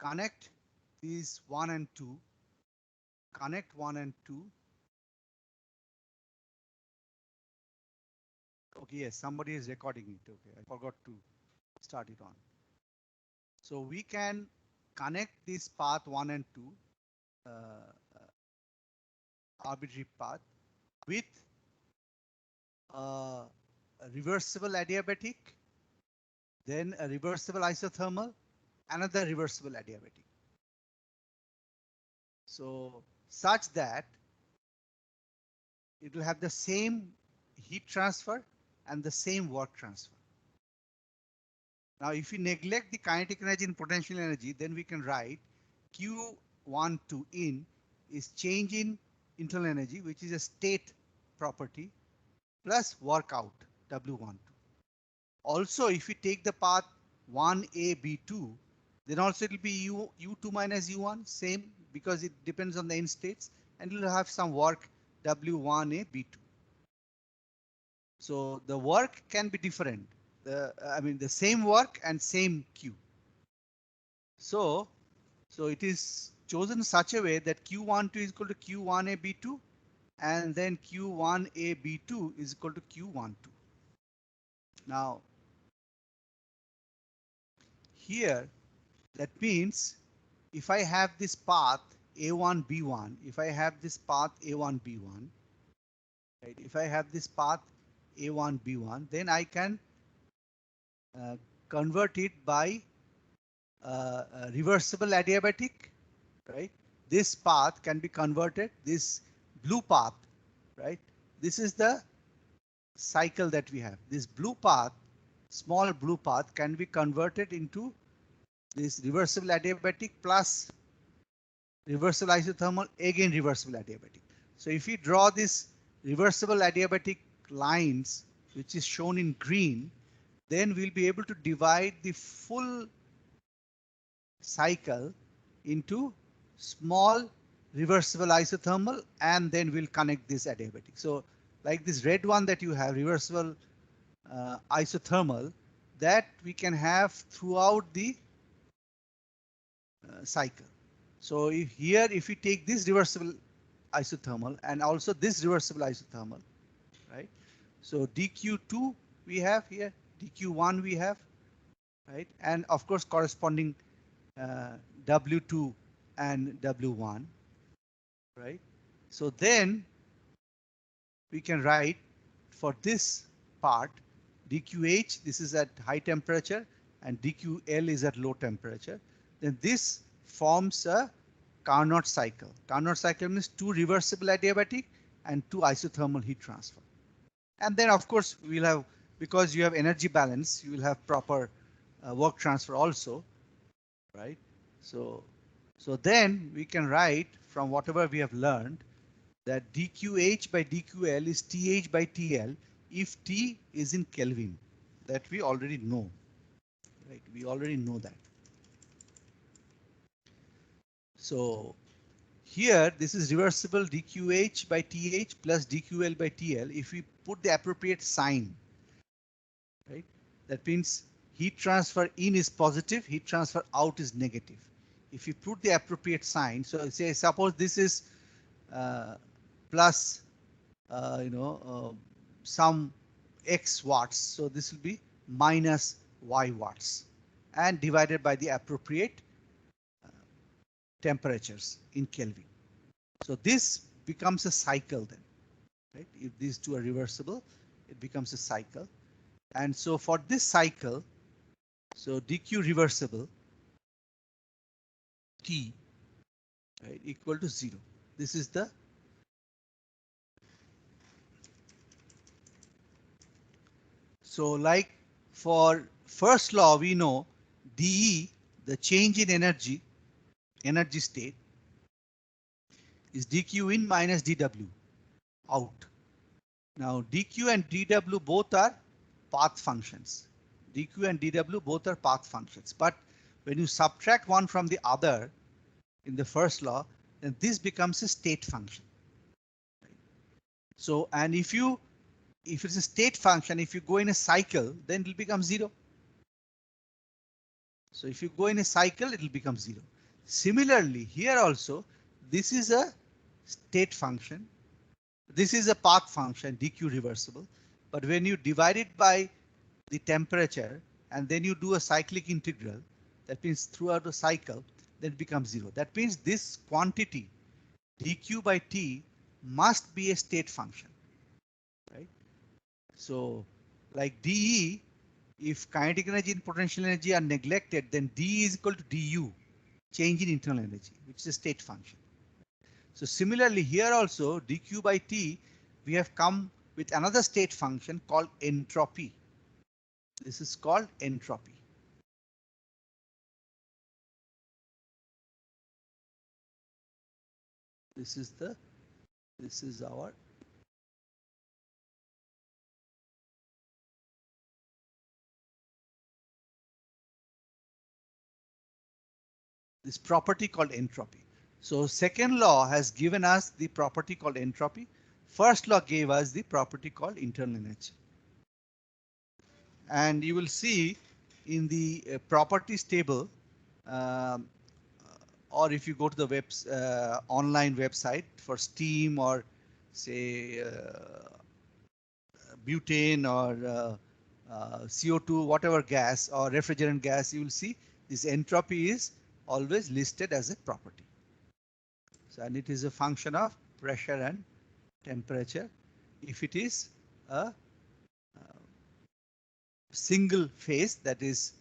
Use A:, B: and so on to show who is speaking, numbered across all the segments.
A: connect these 1 and 2, connect 1 and 2. Okay, yes, somebody is recording it. Okay, I forgot to start it on. So we can connect this path 1 and 2, uh, arbitrary path, with a reversible adiabatic, then a reversible isothermal, another reversible adiabatic. So such that it will have the same heat transfer and the same work transfer. Now, if we neglect the kinetic energy and potential energy, then we can write Q1 to in is change in internal energy, which is a state property, plus work out W12. Also, if we take the path 1A B2, then also it will be U2 minus U1, same, because it depends on the end states, and it will have some work W1A B2. So the work can be different. The same work and same Q. So it is chosen such a way that Q12 is equal to Q1A B2, and then Q1A B2 is equal to Q12. Now here, that means if I have this path A1 B1, if I have this path A1 B1, right? If I have this path A1 B1, then I can convert it by a reversible adiabatic, right? This path can be converted, this blue path, right? This is the cycle that we have. This blue path, small blue path, can be converted into this reversible adiabatic plus reversible isothermal, again reversible adiabatic. So if we draw this reversible adiabatic lines, which is shown in green, then we'll be able to divide the full cycle into small reversible isothermal, and then we'll connect this adiabatic. So like this red one that you have, reversible isothermal, that we can have throughout the cycle. So if we take this reversible isothermal and also this reversible isothermal, right? So dq2 we have here, dq1 we have, right? And of course corresponding W2 and W1, right? So then we can write for this part dqh, this is at high temperature, and dql is at low temperature. Then this forms a Carnot cycle. Carnot cycle means two reversible adiabatic and two isothermal heat transfer. And then of course we'll have, because you have energy balance, you will have proper work transfer also, right? So then we can write from whatever we have learned that dqh by dql is th by tl if T is in Kelvin. That we already know, right? We already know that. So here this is reversible dqh by th plus dql by tl. If we put the appropriate sign, right, that means heat transfer in is positive, heat transfer out is negative. If you put the appropriate sign, so say suppose this is plus some x watts, so this will be minus y watts, and divided by the appropriate temperatures in Kelvin. So this becomes a cycle then, right? If these two are reversible, it becomes a cycle. And so for this cycle, so dq reversible T, right, equal to 0. This is the so like for first law, we know dE, the change in energy state, is dq in minus dw out. Now dq and dw both are path functions. dq and dw both are path functions. But when you subtract one from the other in the first law, then this becomes a state function. So, and if it's a state function, if you go in a cycle, then it will become 0. So if you go in a cycle, it will become 0. Similarly, here also, this is a state function. This is a path function, dq reversible. But when you divide it by the temperature and then you do a cyclic integral, that means throughout the cycle, then it becomes 0. That means this quantity dq by t must be a state function, right? So like dE, if kinetic energy and potential energy are neglected, then d is equal to du, change in internal energy, which is a state function. So similarly here also dq by t, we have come with another state function called entropy. This is called entropy. This is our this property called entropy. So second law has given us the property called entropy. First law gave us the property called internal energy. And you will see in the properties table, um, or if you go to the online website for steam or say butane or CO2, whatever gas or refrigerant gas, you will see this entropy is always listed as a property. So, and it is a function of pressure and temperature. If it is a single phase, that is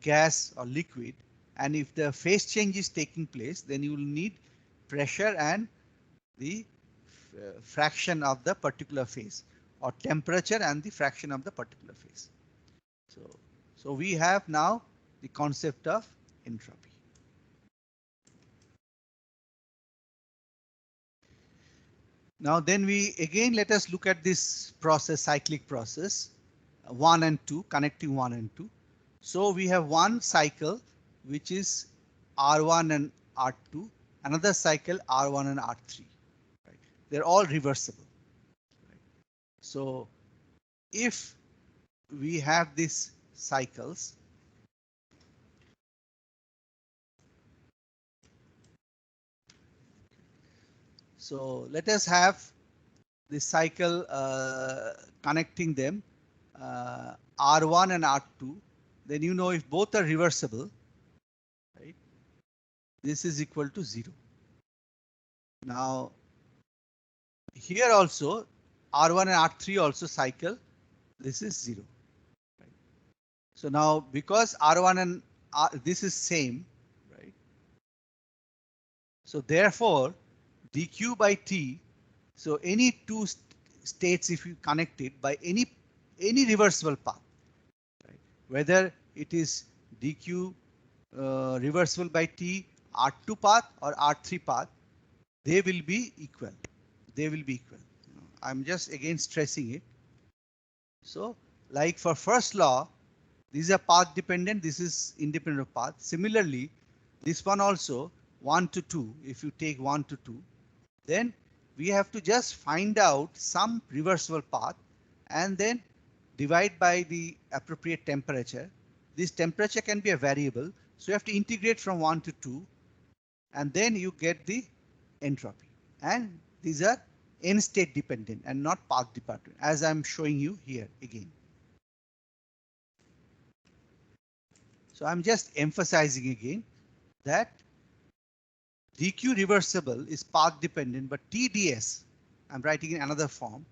A: gas or liquid, and if the phase change is taking place, then you will need pressure and the fraction of the particular phase, or temperature and the fraction of the particular phase. So we have now the concept of entropy. Now then we again let us look at this process, cyclic process, 1 and 2, connecting 1 and 2. So we have one cycle which is R1 and R2, another cycle R1 and R3. Right? They're all reversible. Right? So if we have these cycles, so let us have this cycle connecting them, R1 and R2. Then you know if both are reversible, right, this is equal to 0. Now here also R1 and R3 also cycle, this is 0. Right? So now because R1 and this is same, right? So therefore dq by t, so any two states if you connect it by any reversible path, right? Whether it is dq reversible by t R2 path or R3 path, they will be equal. They will be equal. I'm just again stressing it. So like for first law, these are path dependent, this is independent of path. Similarly, this one also 1 to 2, if you take 1 to 2, then we have to just find out some reversible path and then divide by the appropriate temperature. This temperature can be a variable, so you have to integrate from 1 to 2 and then you get the entropy. And these are n state dependent and not path dependent, as I'm showing you here again. So I'm just emphasizing again that dq reversible is path dependent, but TdS, I'm writing in another form.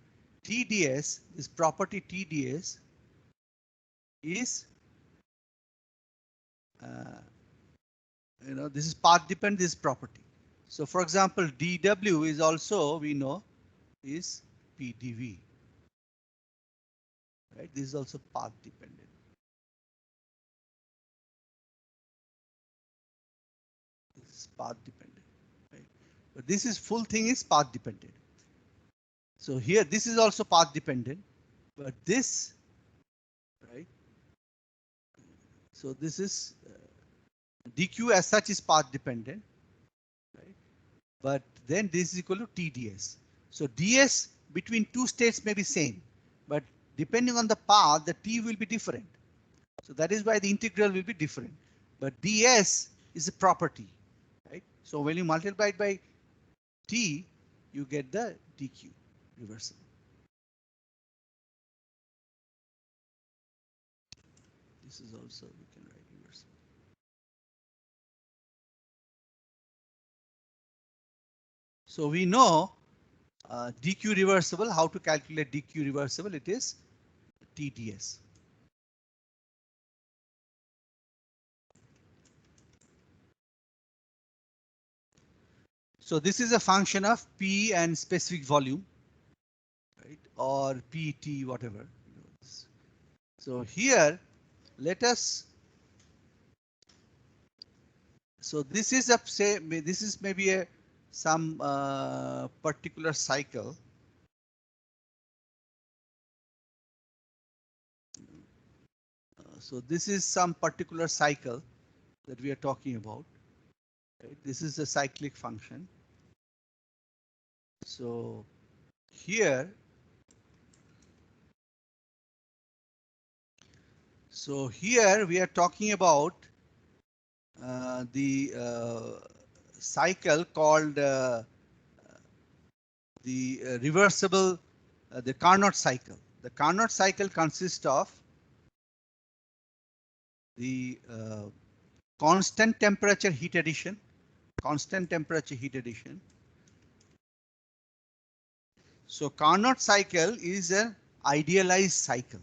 A: TdS, this property TdS is, this is path dependent, this property. So for example, dW is also, we know, is PdV. Right? This is also path dependent. This is path dependent. Right? But this is full thing is path dependent. So here this is also path dependent, but this, right? So this is dq as such is path dependent, right? But then this is equal to TdS. So ds between two states may be same, but depending on the path, the t will be different. So that is why the integral will be different. but ds is a property, right? So when you multiply it by t, you get the dq reversible. This is also, we can write reversible. So we know dq reversible, how to calculate dq reversible, it is TDS. So this is a function of P and specific volume, right? Or PT, whatever. So here, let us. So this is a say. This is maybe a some particular cycle. So this is some particular cycle that we are talking about. Right? This is a cyclic function. So here. So here we are talking about the cycle called the reversible, the Carnot cycle. The Carnot cycle consists of the constant temperature heat addition, So Carnot cycle is an idealized cycle.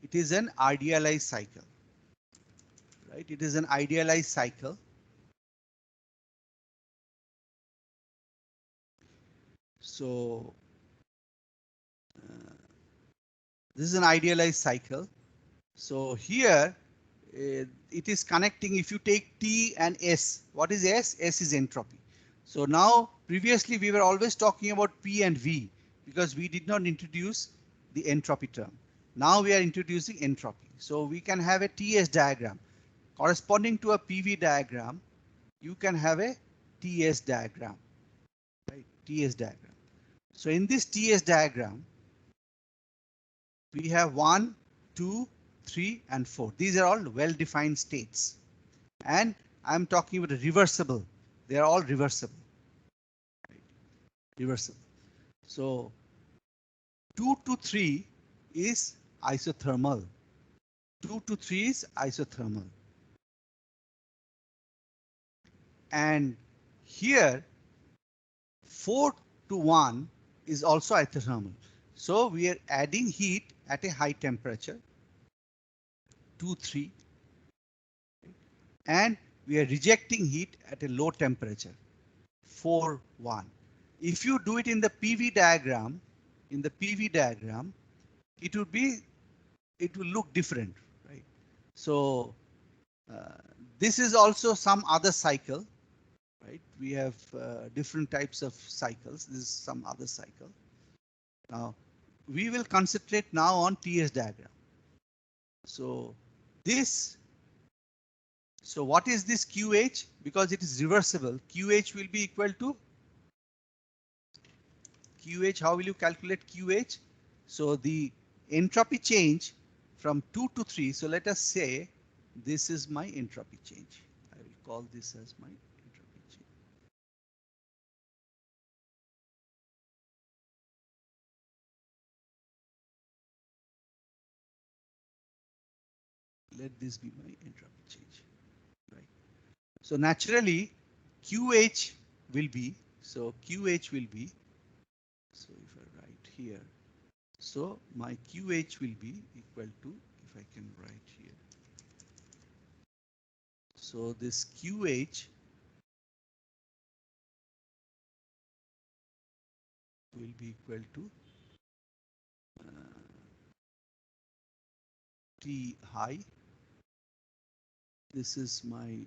A: It is an idealized cycle, right? It is an idealized cycle. So this is an idealized cycle. So here it is connecting. If you take T and S, what is S? S is entropy. So now previously we were always talking about P and V because we did not introduce the entropy term. Now we are introducing entropy. So we can have a TS diagram corresponding to a PV diagram. You can have a TS diagram, right? TS diagram. So in this TS diagram, we have 1, 2, 3, and 4. These are all well-defined states. And I'm talking about a reversible. They are all reversible. Right? Reversible. So 2 to 3 is isothermal. 2 to 3 is isothermal. And here 4 to 1 is also isothermal. So we are adding heat at a high temperature, 2, 3. And we are rejecting heat at a low temperature, 4, 1. If you do it in the PV diagram, it will look different, right? So this is also some other cycle, right? We have different types of cycles. This is some other cycle. Now we will concentrate now on TS diagram. So this. So what is this QH? Because it is reversible, QH will be equal to QH. How will you calculate QH? So the entropy change from 2 to 3. So let us say this is my entropy change. I will call this as my entropy change. Let this be my entropy change, right? So naturally QH will be, so QH will be, so if I write here, so my QH will be equal to, if I can write here, so this QH will be equal to T high. This is my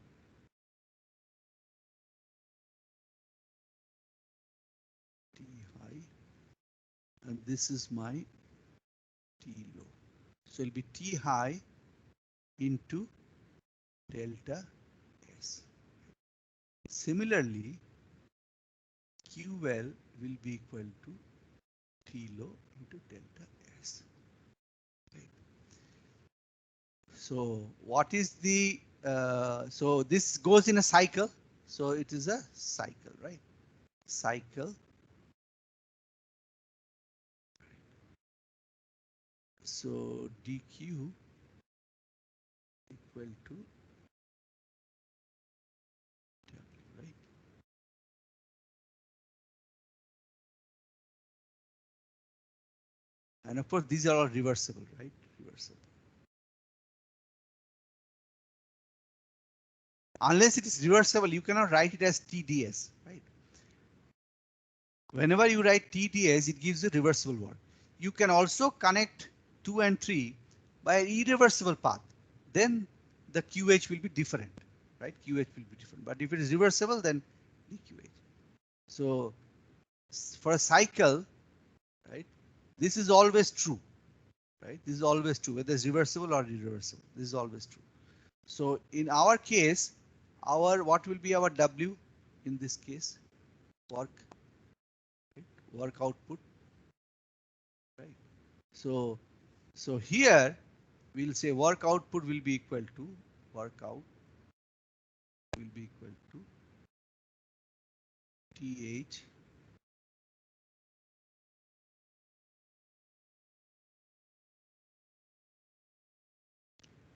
A: T high and this is my T low. So it'll be T high into delta S. Similarly, QL will be equal to T low into delta S. Okay. So what is the So this goes in a cycle. So it is a cycle, right? Cycle. So dq equal to w, right? And of course, these are all reversible, right? Reversible. Unless it is reversible, you cannot write it as TDS, right? Whenever you write TDS, it gives a reversible word. You can also connect 2 and 3 by an irreversible path. Then the QH will be different, right? QH will be different. But if it is reversible, then DQH. So for a cycle, right, this is always true, right? This is always true, whether it's reversible or irreversible. This is always true. So in our case, what will be our W in this case? Work, right? Work output, right? So here we'll say work output will be equal to work out will be equal to TH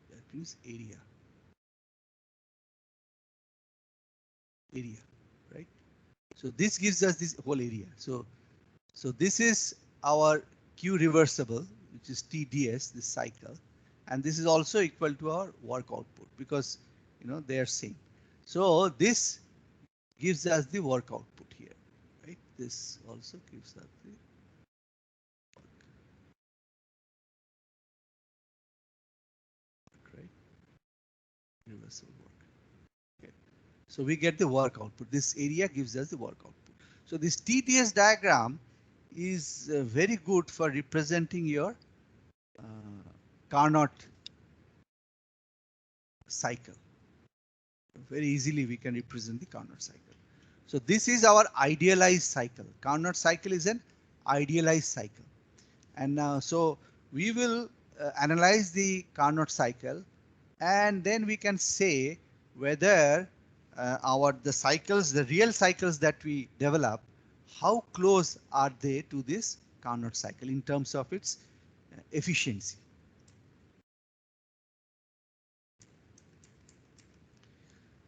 A: that means area, right? So this gives us this whole area. So this is our Q reversible, which is TDS, this cycle, and this is also equal to our work output because they are same. So this gives us the work output here, right? This also gives us the work, right? Reversible work. Okay. So we get the work output. This area gives us the work output. So this TDS diagram is very good for representing your Carnot cycle. Very easily we can represent the Carnot cycle. So this is our idealized cycle. Carnot cycle is an idealized cycle. And now, so we will analyze the Carnot cycle, and then we can say whether the real cycles that we develop, how close are they to this Carnot cycle in terms of its efficiency.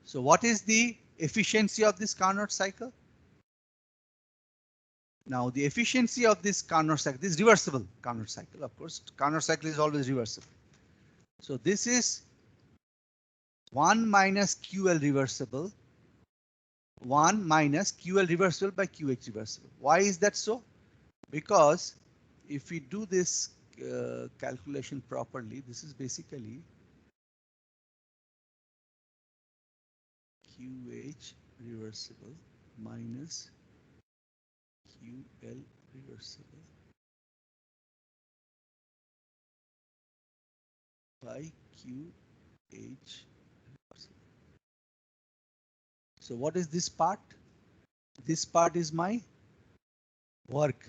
A: So what is the efficiency of this Carnot cycle? Now the efficiency of this Carnot cycle, this reversible Carnot cycle, of course, Carnot cycle is always reversible. So this is 1 minus QL reversible, 1 minus QL reversible by QH reversible. Why is that so? Because if we do this calculation properly, this is basically QH reversible minus QL reversible by QH. So what is this part? This part is my work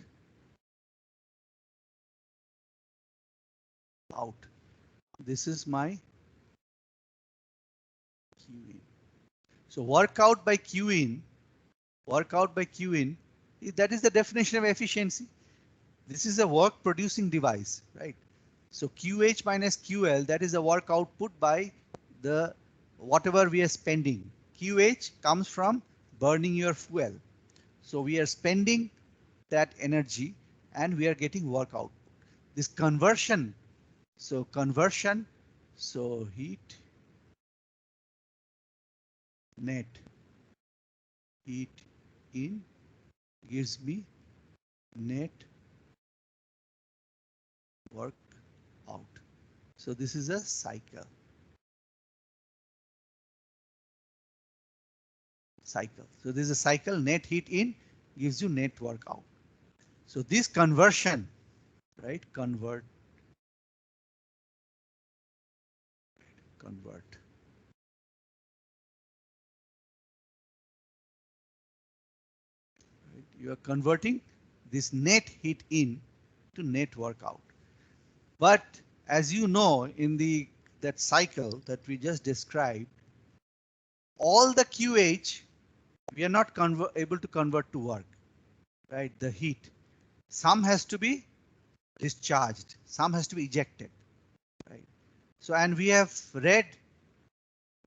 A: out. This is my Q in. So work out by Q in, that is the definition of efficiency. This is a work producing device, right? So QH minus QL, that is the work output by the whatever we are spending. QH comes from burning your fuel. So we are spending that energy and we are getting work output. This conversion, so heat net heat in gives me net work out. So this is a cycle. So this is a cycle. Net heat in gives you net work out. So this conversion, right? Convert. Right? You are converting this net heat in to net work out. But as you know, in the that cycle that we just described, all the QH we are not able to convert to work, right? The heat. Some has to be discharged, some has to be ejected, right? So, and we have read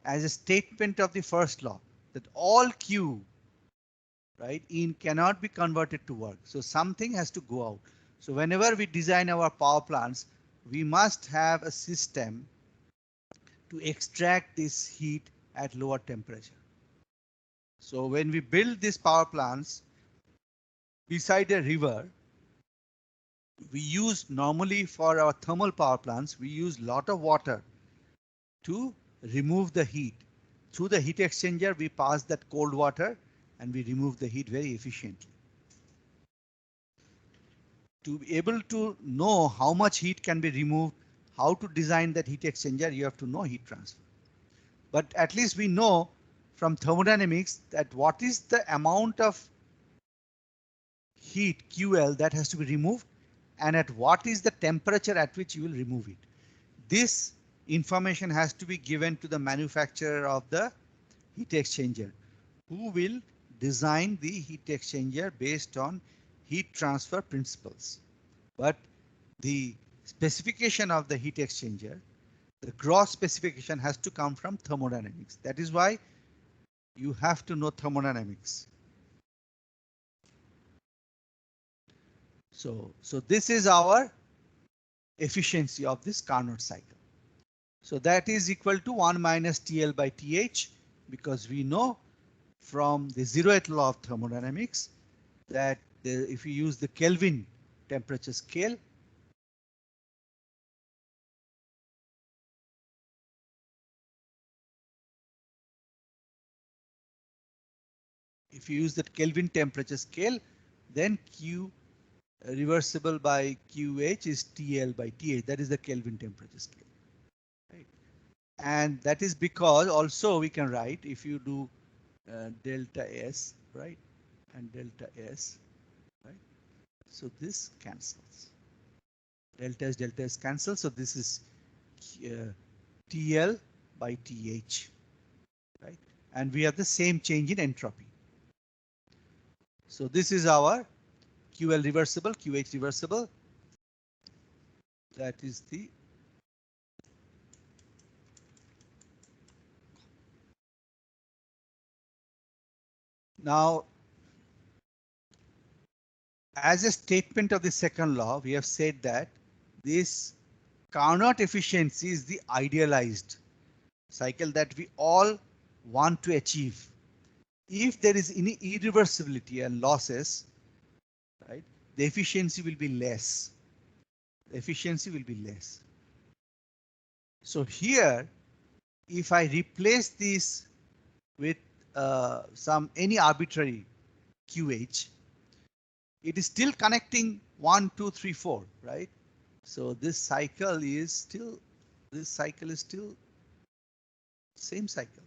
A: as a statement of the first law that all Q, right, in cannot be converted to work. So something has to go out. So whenever we design our power plants, we must have a system to extract this heat at lower temperature. So when we build these power plants beside a river, we use normally for our thermal power plants, we use lot of water to remove the heat. Through the heat exchanger, we pass that cold water and we remove the heat very efficiently. To be able to know how much heat can be removed, how to design that heat exchanger, you have to know heat transfer. But at least we know from thermodynamics that what is the amount of heat QL that has to be removed and at what is the temperature at which you will remove it. This information has to be given to the manufacturer of the heat exchanger, who will design the heat exchanger based on heat transfer principles. But the specification of the heat exchanger, the gross specification has to come from thermodynamics. That is why you have to know thermodynamics. So this is our efficiency of this Carnot cycle. So that is equal to 1 minus TL by TH, because we know from the zeroth law of thermodynamics that if you use the Kelvin temperature scale, if you use that Kelvin temperature scale, then Q reversible by QH is TL by TH. That is the Kelvin temperature scale. Right? And that is because also we can write, if you do delta S, right, and delta S, right, so this cancels. Delta S cancels, so this is TL by TH, right, and we have the same change in entropy. So this is our QL reversible, QH reversible. That is the now, as a statement of the second law, we have said that this Carnot efficiency is the idealized cycle that we all want to achieve. If there is any irreversibility and losses, right, the efficiency will be less. The efficiency will be less. So here, if I replace this with any arbitrary QH, it is still connecting 1, 2, 3, 4, right? So this cycle is still same cycle.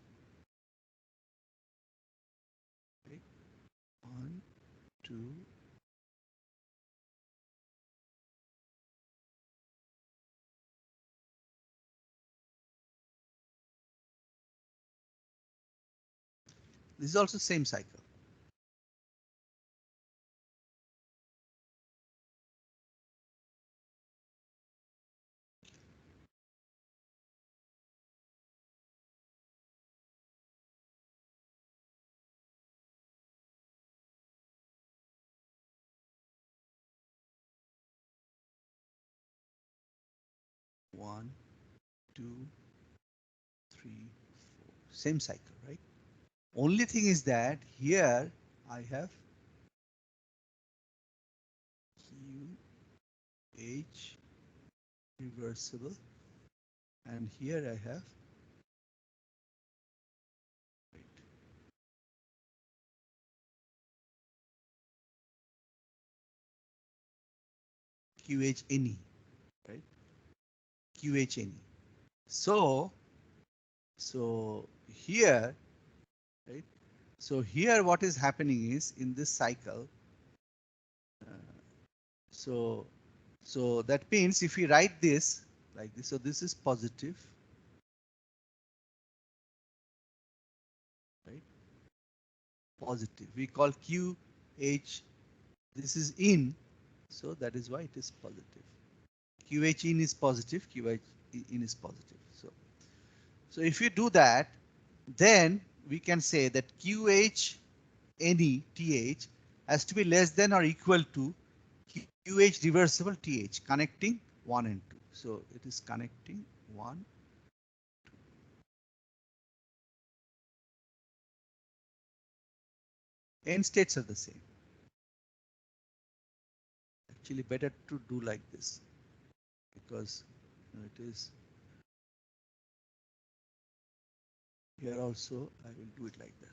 A: Right? 1, 2. This is also same cycle. One, 2, 3, 4. Same cycle, right? Only thing is that here I have QH reversible, and here I have QH any, right? QH any. So here, right? So here what is happening is in this cycle. So that means if we write this like this, so this is positive, positive. We call QH, this is in, so that is why it is positive. QH in is positive, QH in is positive. So if you do that, then we can say that QH any TH has to be less than or equal to QH reversible TH connecting 1 and 2. So it is connecting 1. End states are the same. Actually better to do like this because it is here also I will do it like that.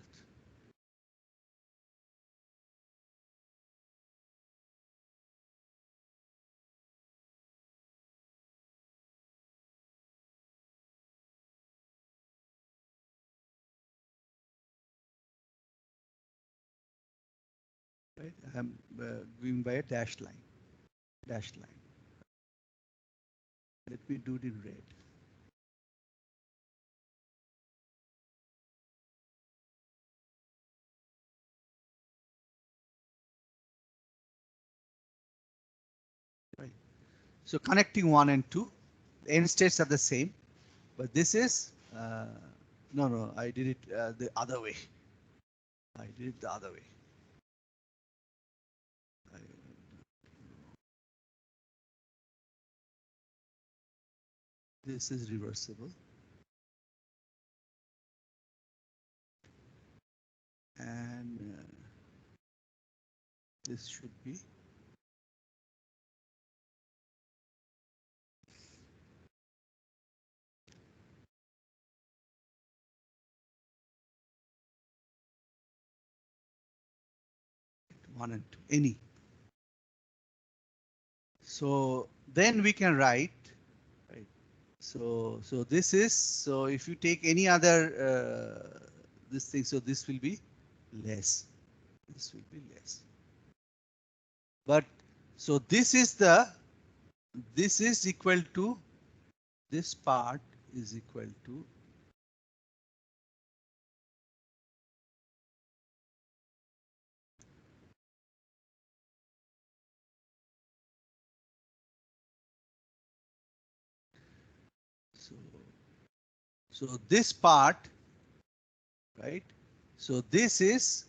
A: Right? I am going by a dashed line. Dashed line. Let me do it in red. Right. So connecting 1 and 2, the end states are the same, but this is no, I did it the other way. I did it the other way. This is reversible. And this should be one and two, any. So then we can write, right? So this is, so if you take any other this thing, so this will be less. This will be less. But so this is equal to, this part is equal to so this part, right? So this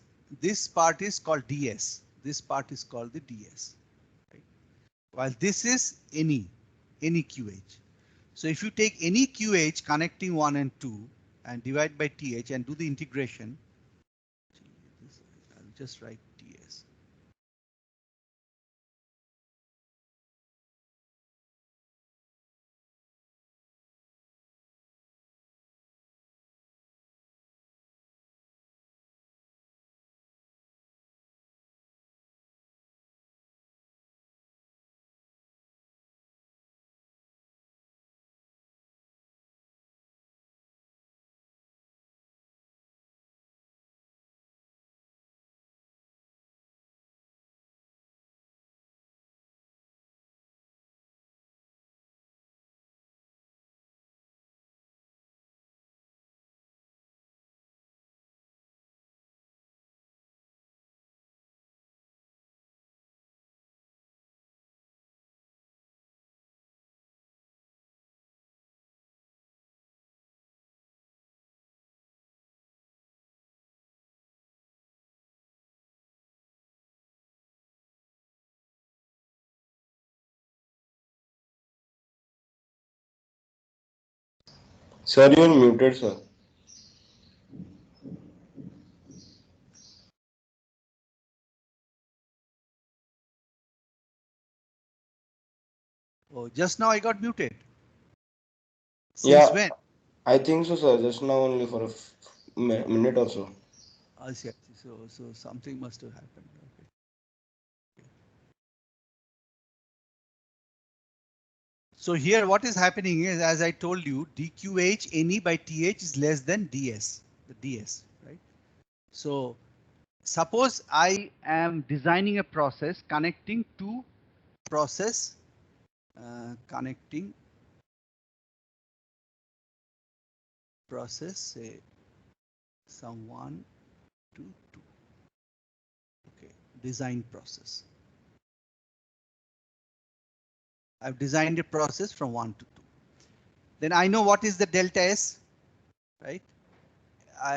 A: part is called ds. This part is called the ds. Right? While this is any QH. So if you take any QH connecting 1 and 2 and divide by TH and do the integration, I'll just write TS.
B: Sir, you are muted, sir.
A: Oh, just now I got muted. Since
B: Yeah,
A: when?
B: I think so, sir. Just now only for a minute or so.
A: I see. So something must have happened. Okay. So here what is happening is, as I told you, dQH any by TH is less than ds, the ds, right? So suppose I am designing a process connecting two process, connecting process, say some 1 to 2. design process. I've designed a process from 1 to 2. Then I know what is the delta S, right?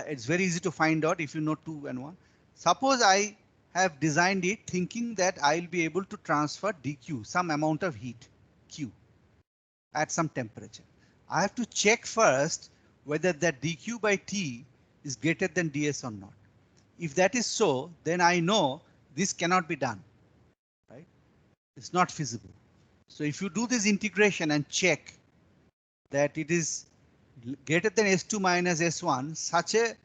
A: It's very easy to find out if you know 2 and 1. Suppose I have designed it thinking that I'll be able to transfer dq, some amount of heat, Q, at some temperature. I have to check first whether that dq by T is greater than ds or not. If that is so, then I know this cannot be done, right? It's not feasible. So if you do this integration and check that it is greater than S2 minus S1, such a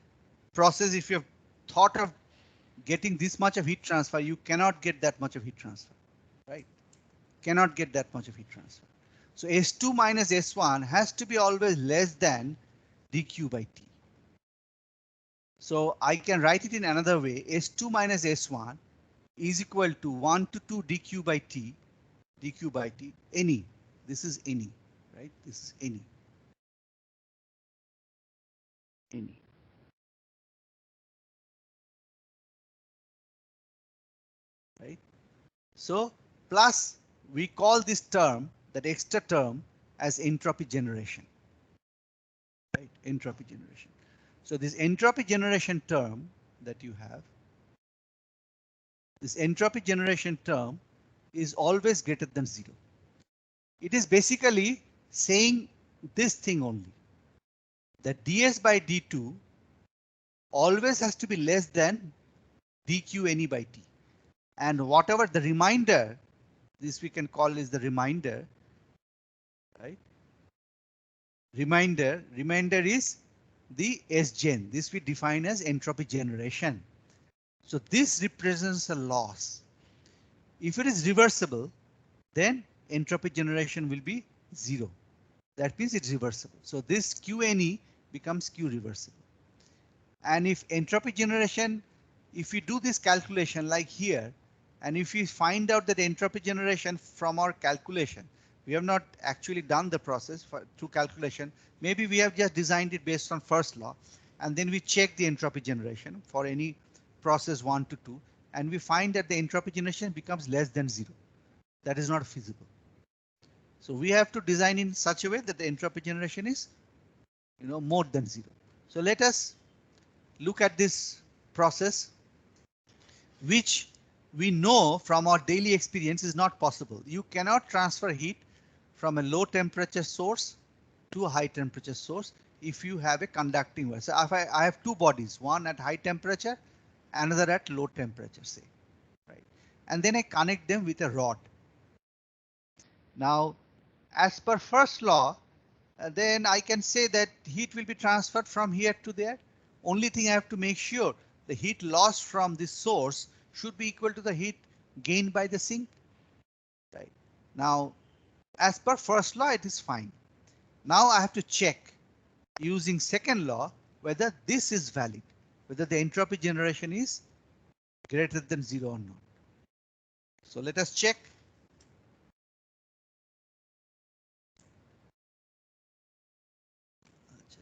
A: process, if you have thought of getting this much of heat transfer, you cannot get that much of heat transfer, right? Cannot get that much of heat transfer. So S2 minus S1 has to be always less than dq by T. So I can write it in another way. S2 minus S1 is equal to 1 to 2 dq by T, dq by T, any. This is any, right? This is any. Any. Right? So plus we call this term, that extra term, as entropy generation. Right? Entropy generation. So this entropy generation term that you have, this entropy generation term is always greater than 0. It is basically saying this thing only, that ds by d2 always has to be less than dq any by T. And whatever the remainder, this we can call is the remainder, right? Remainder is the S-gen. This we define as entropy generation. So this represents a loss. If it is reversible, then entropy generation will be 0. That means it's reversible. So this QNE becomes Q reversible. And if entropy generation, if we do this calculation like here, and if we find out that entropy generation from our calculation, we have not actually done the process through calculation. Maybe we have just designed it based on first law, and then we check the entropy generation for any process 1 to 2, and we find that the entropy generation becomes less than 0. That is not feasible. So we have to design in such a way that the entropy generation is, more than 0. So let us look at this process, which we know from our daily experience is not possible. You cannot transfer heat from a low temperature source to a high temperature source if you have a conducting wire. So if I have two bodies, one at high temperature, another at low temperature, say, right? And then I connect them with a rod. Now, as per first law, then I can say that heat will be transferred from here to there. Only thing I have to make sure the heat lost from this source should be equal to the heat gained by the sink. Right. Now, as per first law, it is fine. Now I have to check using second law whether this is valid, whether the entropy generation is greater than 0 or not. So let us check.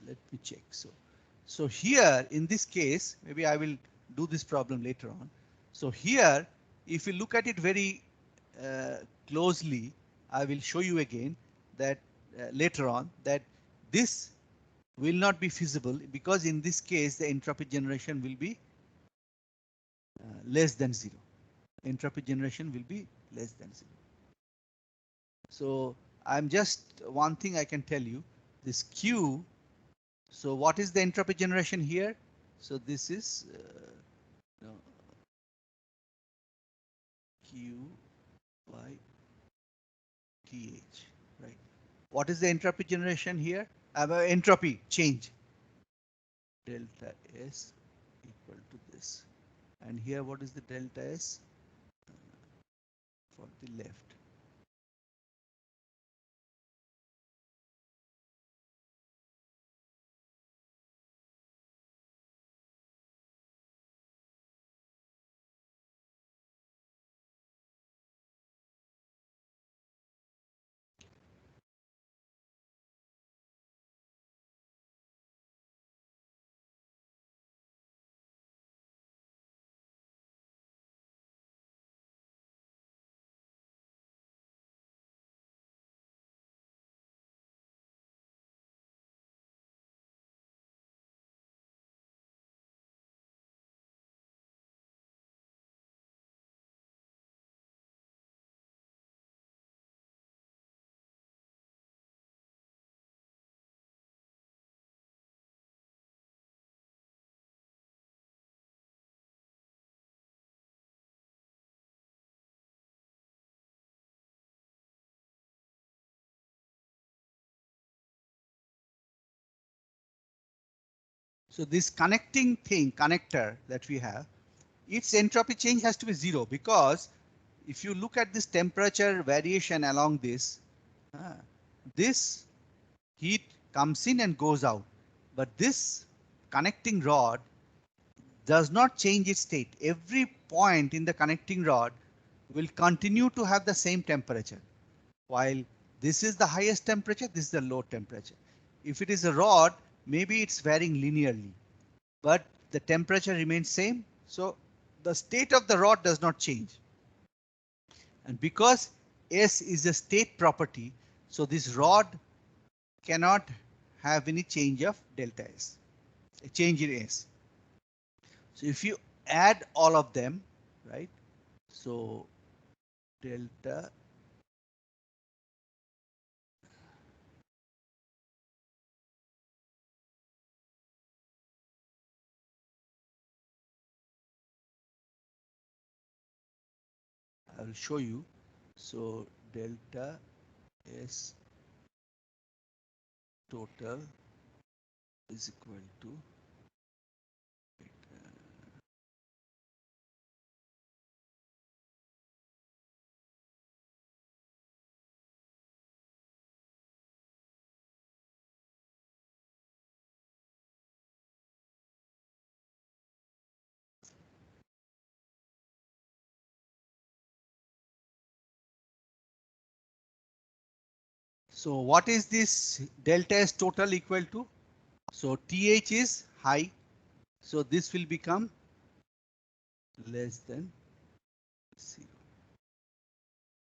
A: Let me check. So here in this case, maybe I will do this problem later on. So here, if you look at it very closely, I will show you again that later on that this will not be feasible, because in this case the entropy generation will be less than 0. Entropy generation will be less than 0. So I'm just one thing I can tell you, this Q. So what is the entropy generation here? So this is Q by TH, right? What is the entropy generation here? Entropy change. Delta S equal to this. And here what is the delta S for the left? So this connecting thing, connector that we have, its entropy change has to be 0, because if you look at this temperature variation along this, this heat comes in and goes out, but this connecting rod does not change its state. Every point in the connecting rod will continue to have the same temperature. While this is the highest temperature, this is the low temperature. If it is a rod, maybe it's varying linearly, but the temperature remains same. So the state of the rod does not change. And because S is a state property, so this rod cannot have any change of delta S, a change in S. So if you add all of them, right? So delta I will show you. So delta S total is equal to so what is this delta S total equal to? So TH is high, so this will become less than 0.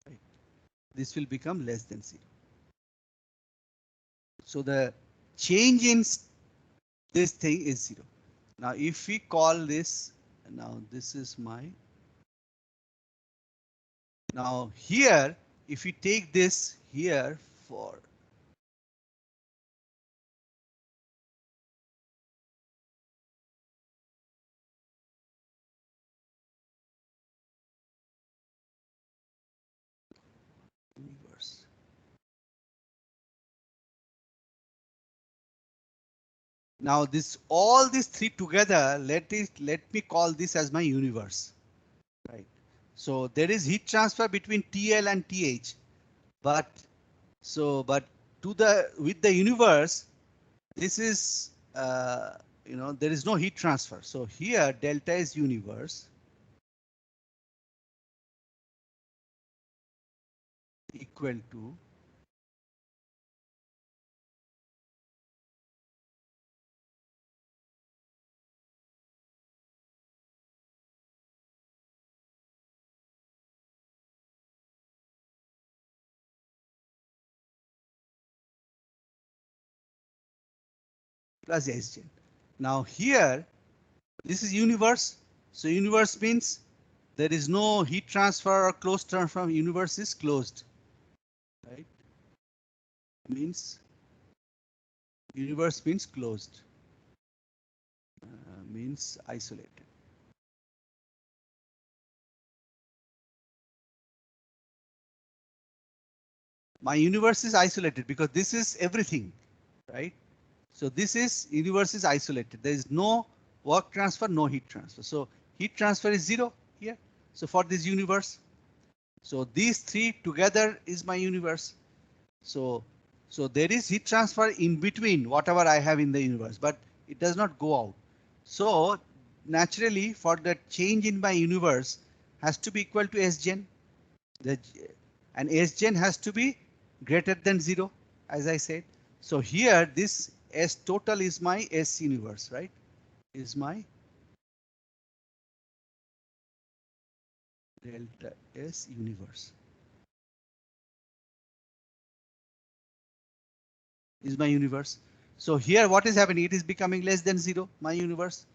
A: Right. This will become less than 0. So the change in this thing is 0. Now if we call this, now this is my, now here if we take this here for universe. Now this, all these three together, let me call this as my universe, right? So there is heat transfer between TL and TH, but but to the, with the universe, this is, there is no heat transfer. So here delta is universe equal to plus Sgen. Now here, this is universe. So universe means there is no heat transfer or closed transfer. Universe is closed, right? Means universe means closed, means isolated. My universe is isolated because this is everything, right? So this is, universe is isolated. There is no work transfer, no heat transfer. So heat transfer is 0 here. So for this universe, so these three together is my universe. So there is heat transfer in between whatever I have in the universe, but it does not go out. So naturally, for the change in my universe has to be equal to Sgen. And Sgen has to be greater than 0, as I said. So here this S total is my S universe, right? Is my delta S universe. Is my universe. So here what is happening? It is becoming less than 0, my universe.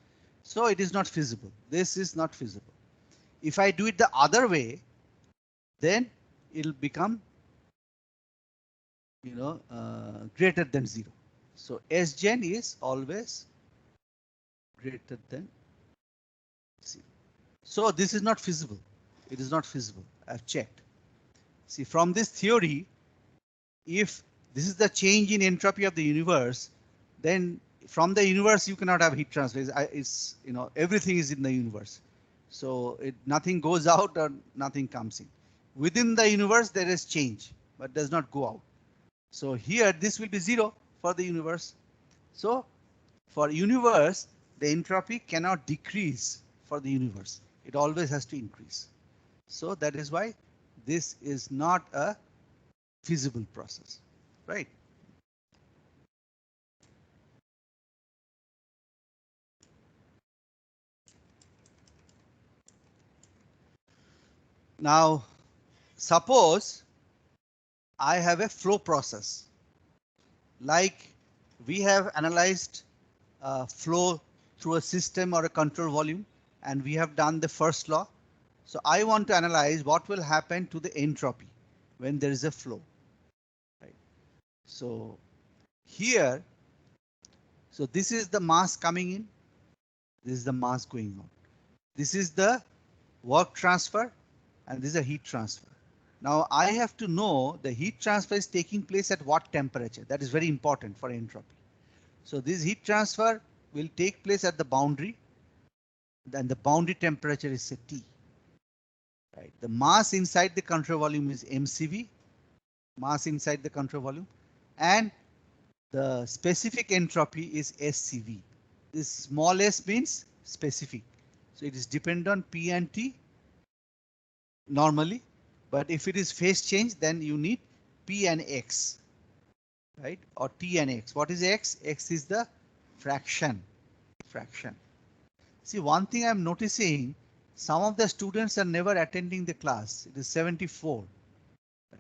A: So it is not feasible. This is not feasible. If I do it the other way, then it'll become, greater than 0. So Sgen is always greater than 0. So this is not feasible. It is not feasible. I've checked. See, from this theory, if this is the change in entropy of the universe, then from the universe you cannot have heat transfer. It's you know, everything is in the universe. So nothing goes out or nothing comes in. Within the universe there is change, but does not go out. So here this will be 0 for the universe. So for universe, the entropy cannot decrease for the universe. It always has to increase. So that is why this is not a feasible process, right? Now, suppose I have a flow process, like we have analyzed flow through a system or a control volume, and we have done the first law. So I want to analyze what will happen to the entropy when there is a flow, right? So here, so this is the mass coming in, this is the mass going out. This is the work transfer, and this is a heat transfer. Now I have to know the heat transfer is taking place at what temperature. That is very important for entropy. So this heat transfer will take place at the boundary. Then the boundary temperature is a T. Right. The mass inside the control volume is MCV, mass inside the control volume, and the specific entropy is SCV. This small s means specific. So it is dependent on P and T normally, but if it is phase change, then you need P and X, right? Or T and X. What is X? X is the fraction. See, one thing I'm noticing, some of the students are never attending the class. It is 74.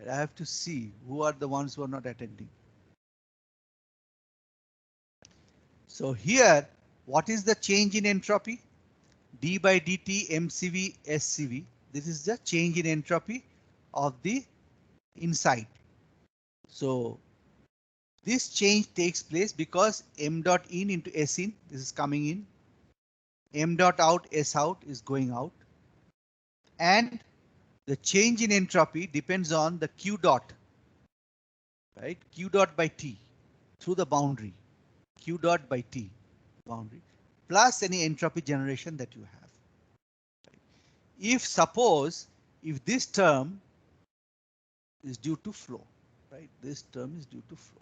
A: I have to see who are the ones who are not attending. So here, what is the change in entropy? D by dt mcv scv. This is the change in entropy of the inside. So this change takes place because m dot in into s in, this is coming in, m dot out s out is going out, and the change in entropy depends on the q dot, right? Q dot by t through the boundary, q dot by t boundary, plus any entropy generation that you have. If suppose if this term is due to flow, right? This term is due to flow.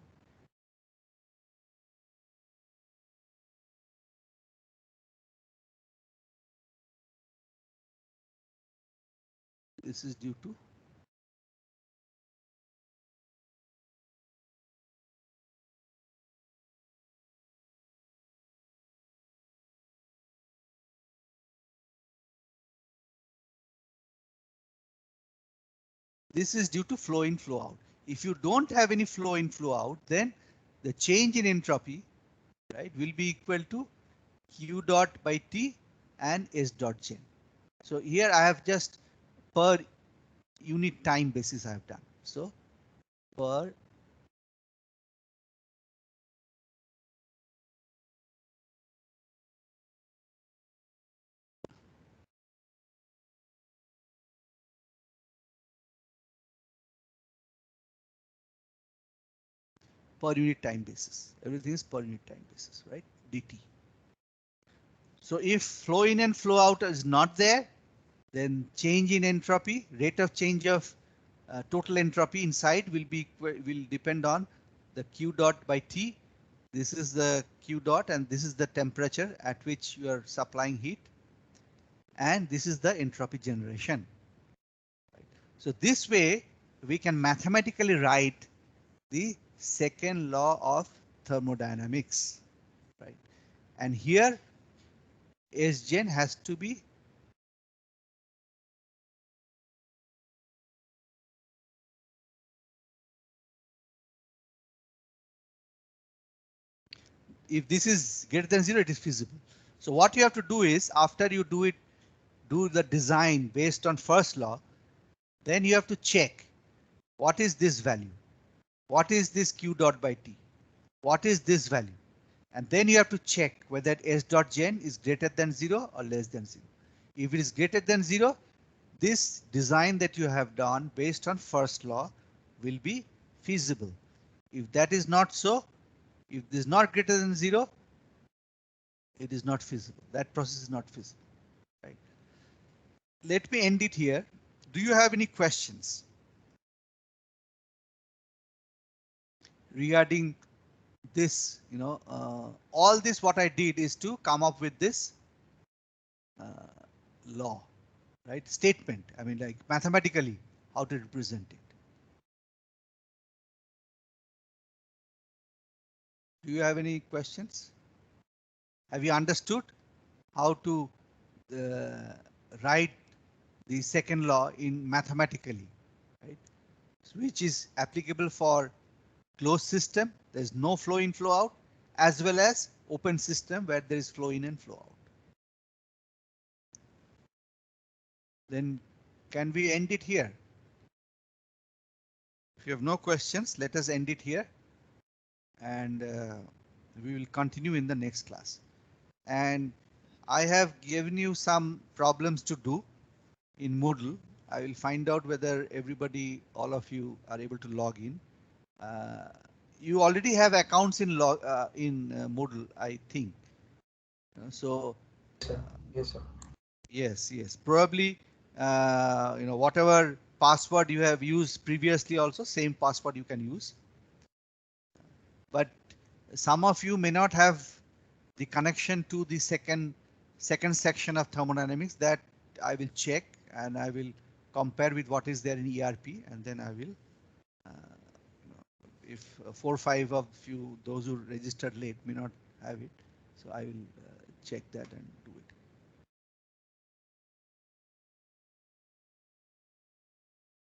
A: This is due to this is due to flow in, flow out. If you don't have any flow in, flow out, then the change in entropy, right, will be equal to q dot by t and s dot gen. So here I have just per unit time basis I have done. So per unit time basis. Everything is per unit time basis, right? dt. So if flow in and flow out is not there, then change in entropy, rate of change of total entropy inside will depend on the q dot by t. This is the q dot and this is the temperature at which you are supplying heat, and this is the entropy generation. So this way we can mathematically write the second law of thermodynamics, right? And here S gen has to be if this is greater than 0, it is feasible. So what you have to do is after you do the design based on first law, then you have to check what is this value, what is this q dot by t, what is this value, and then you have to check whether s dot gen is greater than 0 or less than 0. If it is greater than 0, this design that you have done based on first law will be feasible. If that is not so, if this is not greater than 0, It is not feasible. That process is not feasible, right? Let me end it here. Do you have any questions regarding this? All this what I did is to come up with this law, right? Statement. I mean, like mathematically, how to represent it. Do you have any questions? Have you understood how to uh, write the second law in mathematically, right? Which is applicable for closed system, there's no flow in, flow out, as well as open system where there is flow in and flow out. Then can we end it here? If you have no questions, let us end it here, and we will continue in the next class. And I have given you some problems to do in Moodle. I will find out whether everybody, all of you, are able to log in. You already have accounts in Moodle, I think. So
B: Sir. Yes, sir.
A: yes, probably whatever password you have used previously, also same password you can use. But some of you may not have the connection to the second section of thermodynamics. That I will check and I will compare with what is there in ERP, and then I will. If 4 or 5 of you, those who registered late, may not have it, so I will check that and